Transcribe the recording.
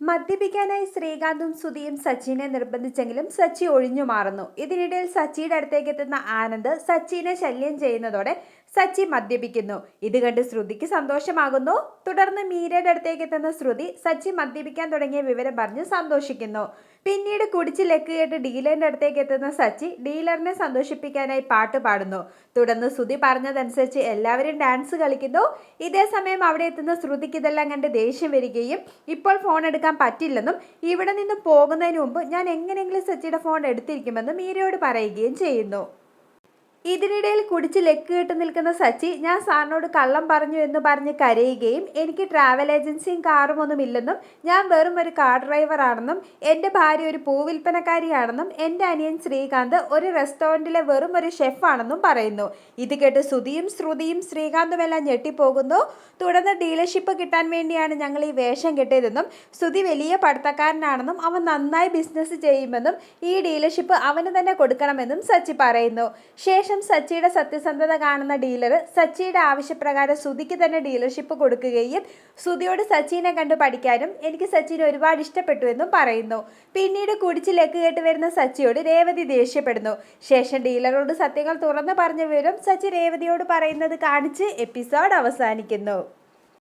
മദ്യപിക്കാനായി ശ്രീകാന്തും സുധിയും സച്ചിനെ നിർബന്ധിച്ചെങ്കിലും സച്ചി ഒഴിഞ്ഞു മാറുന്നു. ഇതിനിടയിൽ സച്ചിയുടെ അടുത്തേക്ക് എത്തുന്ന ആനന്ദ് സച്ചിനെ ശല്യം ചെയ്യുന്നതോടെ സച്ചി മദ്യപിക്കുന്നു. ഇത് കണ്ട് ശ്രുതിക്ക് സന്തോഷമാകുന്നു. തുടർന്ന് മീരയുടെ അടുത്തേക്ക് എത്തുന്ന ശ്രുതി സച്ചി മദ്യപിക്കാൻ തുടങ്ങിയ വിവരം പറഞ്ഞ് സന്തോഷിക്കുന്നു. പിന്നീട് കുടിച്ച് ലക്ക് കേട്ട് ഡീലറിന്റെ അടുത്തേക്ക് എത്തുന്ന സച്ചി ഡീലറിനെ സന്തോഷിപ്പിക്കാനായി പാട്ട് പാടുന്നു. തുടർന്ന് ശ്രുതി പറഞ്ഞതനുസരിച്ച് എല്ലാവരും ഡാൻസ് കളിക്കുന്നു. ഇതേ സമയം അവിടെ എത്തുന്ന ശ്രുതിക്ക് ഇതെല്ലാം കണ്ട് ദേഷ്യം വരികയും ഇപ്പോൾ ഫോൺ എടുക്കാൻ പറ്റില്ലെന്നും ഇവിടെ നിന്ന് പോകുന്നതിന് മുമ്പ് ഞാൻ എങ്ങനെയെങ്കിലും സച്ചിയുടെ ഫോൺ എടുത്തിരിക്കുമെന്നും മീരയോട് പറയുകയും ചെയ്യുന്നു. ഇതിനിടയിൽ കുടിച്ച് ലക്ക് കേട്ട് നിൽക്കുന്ന സച്ചി ഞാൻ സാറിനോട് കള്ളം പറഞ്ഞു എന്ന് പറഞ്ഞ് കരയുകയും എനിക്ക് ട്രാവൽ ഏജൻസിയും കാറും ഒന്നും ഇല്ലെന്നും ഞാൻ വെറും ഒരു കാർ ഡ്രൈവർ ആണെന്നും എൻ്റെ ഭാര്യ ഒരു പൂവിൽപ്പനക്കാരിയാണെന്നും എൻ്റെ അനിയൻ ശ്രീകാന്ത് ഒരു റെസ്റ്റോറൻറ്റിലെ വെറും ഒരു ഷെഫാണെന്നും പറയുന്നു. ഇത് കേട്ട് സുധിയും ശ്രുതിയും ശ്രീകാന്തുമെല്ലാം ഞെട്ടിപ്പോകുന്നു. തുടർന്ന് ഡീലർഷിപ്പ് കിട്ടാൻ വേണ്ടിയാണ് ഞങ്ങൾ ഈ വേഷം കെട്ടിയതെന്നും സുധി വലിയ പഠിത്തക്കാരനാണെന്നും അവൻ നന്നായി ബിസിനസ് ചെയ്യുമെന്നും ഈ ഡീലർഷിപ്പ് അവന് തന്നെ കൊടുക്കണമെന്നും സച്ചി പറയുന്നു. ശേഷം സച്ചിയുടെ സത്യസന്ധത കാണുന്ന ഡീലർ സച്ചിയുടെ ആവശ്യപ്രകാരം സുധിക്ക് തന്നെ ഡീലർഷിപ്പ് കൊടുക്കുകയും സുധിയോട് സച്ചിനെ കണ്ടു പഠിക്കാനും എനിക്ക് സച്ചിനെ ഒരുപാട് ഇഷ്ടപ്പെട്ടു എന്നും പറയുന്നു. പിന്നീട് കുടിച്ച് ലക്ക് കേട്ട് വരുന്ന സച്ചിയോട് രേവതി ദേഷ്യപ്പെടുന്നു. ശേഷം ഡീലറോട് സത്യങ്ങൾ തുറന്നു പറഞ്ഞ വിവരം സച്ചി രേവതിയോട് പറയുന്നത് കാണിച്ച് എപ്പിസോഡ് അവസാനിക്കുന്നു.